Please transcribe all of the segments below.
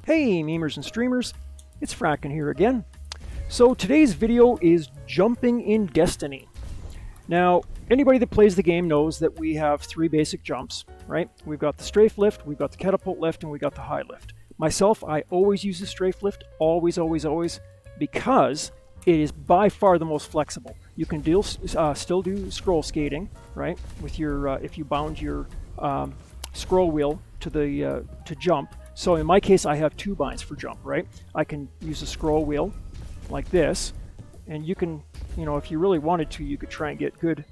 Hey memers and streamers, it's Fracken here again. So today's video is jumping in Destiny. Now, anybody that plays the game knows that we have three basic jumps, right? We've got the strafe lift, we've got the catapult lift, and we've got the high lift. Myself, I always use the strafe lift, always, because it is by far the most flexible. You can still do scroll skating, right? With your if you bound your scroll wheel to jump. So in my case, I have two binds for jump, right? I can use a scroll wheel like this, and you can, if you really wanted to, you could try and get good,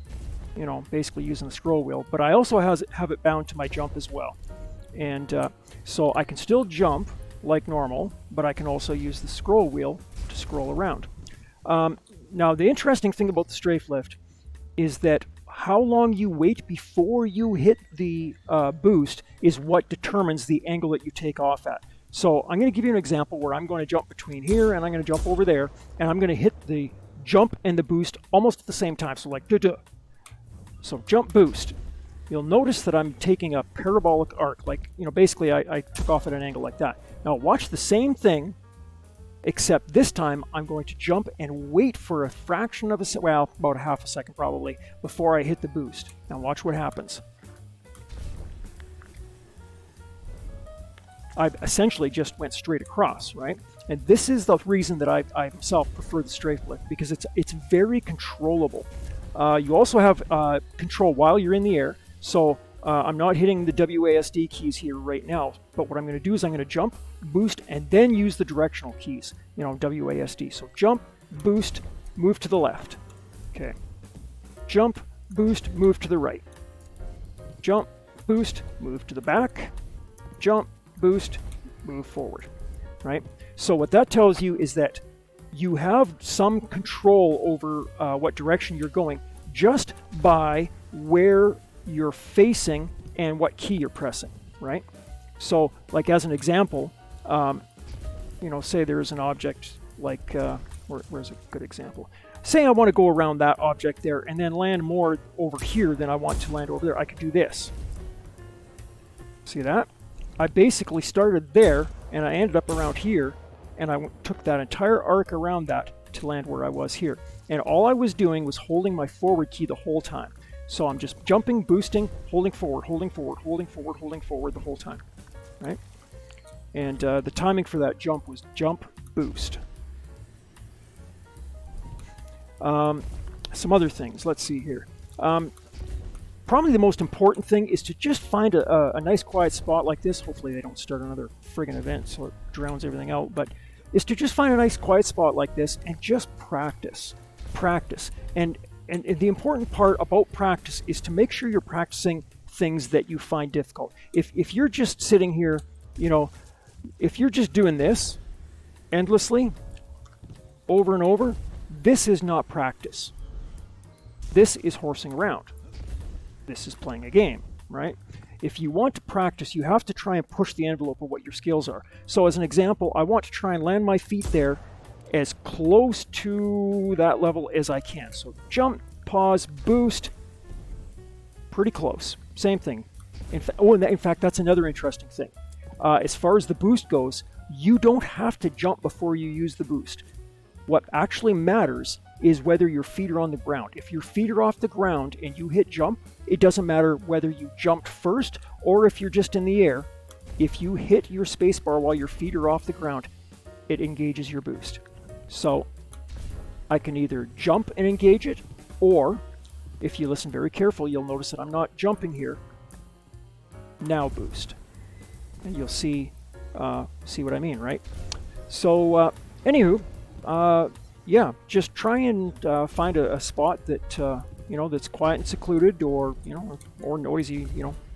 basically using the scroll wheel. But I also have it bound to my jump as well. And so I can still jump like normal, but I can also use the scroll wheel to scroll around. Now, the interesting thing about the strafe lift is that how long you wait before you hit the boost is what determines the angle that you take off at. So I'm going to give you an example where I'm going to jump between here and I'm going to jump over there, and I'm going to hit the jump and the boost almost at the same time. So like duh-duh. So jump boost. You'll notice that I'm taking a parabolic arc, like, basically I took off at an angle like that. Now watch the same thing, except this time I'm going to jump and wait for a fraction of a second, well, about a half a second probably, before I hit the boost. Now watch what happens. I essentially just went straight across, right? And this is the reason that I myself prefer the strafe lift, because it's very controllable. You also have control while you're in the air, so I'm not hitting the WASD keys here right now, but what I'm going to do is I'm going to jump, boost, and then use the directional keys, WASD. So jump, boost, move to the left. Okay. Jump, boost, move to the right. Jump, boost, move to the back. Jump, boost, move forward. Right? So what that tells you is that you have some control over what direction you're going just by where you're facing and what key you're pressing, right? So, like as an example, say there's an object like, where's a good example? Say I want to go around that object there and then land more over here than I want to land over there. I could do this. See that? I basically started there and I ended up around here, and I took that entire arc around that to land where I was here. And all I was doing was holding my forward key the whole time. So I'm just jumping, boosting, holding forward, holding forward, holding forward, holding forward the whole time, right? And the timing for that jump was jump, boost. Some other things, let's see here. Probably the most important thing is to just find a nice quiet spot like this. Hopefully they don't start another friggin' event so it drowns everything out, but is to just find a nice quiet spot like this and just practice. Practice. And the important part about practice is to make sure you're practicing things that you find difficult. If you're just sitting here, if you're just doing this endlessly, over and over, this is not practice. This is horsing around. This is playing a game, right? If you want to practice, you have to try and push the envelope of what your skills are. So as an example, I want to try and land my feet there as close to that level as I can. So jump, pause, boost, pretty close. Same thing. In fact, that's another interesting thing. As far as the boost goes, you don't have to jump before you use the boost. What actually matters is whether your feet are on the ground. If your feet are off the ground and you hit jump, it doesn't matter whether you jumped first or if you're just in the air. If you hit your spacebar while your feet are off the ground, it engages your boost. So I can either jump and engage it, or if you listen very carefully, you'll notice that I'm not jumping here. Now boost. And you'll see what I mean, right? So anywho, yeah, just try and find a spot that that's quiet and secluded, or or noisy,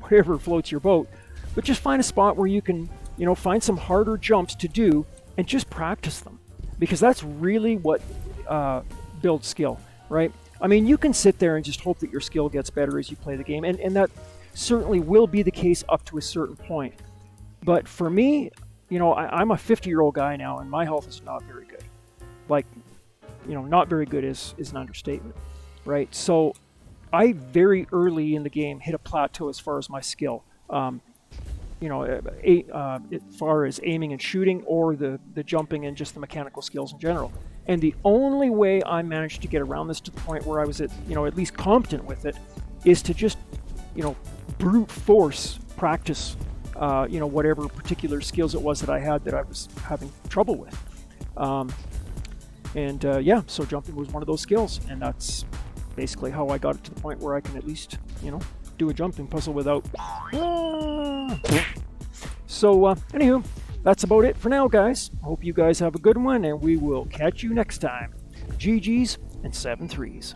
wherever floats your boat. But just find a spot where you can find some harder jumps to do and just practice them, because that's really what builds skill, right? I mean, you can sit there and just hope that your skill gets better as you play the game, and that certainly will be the case up to a certain point. But for me, I'm a 50-year-old guy now, and my health is not very good. Like, not very good is an understatement, right? So I very early in the game hit a plateau as far as my skill. as far as aiming and shooting, or the jumping and just the mechanical skills in general. And the only way I managed to get around this to the point where I was at least competent with it is to just brute force practice whatever particular skills it was that I had that I was having trouble with. So jumping was one of those skills, and that's basically how I got it to the point where I can at least do a jumping puzzle without anywho, that's about it for now, guys. Hope you guys have a good one, and we will catch you next time. GG's and 7 3s.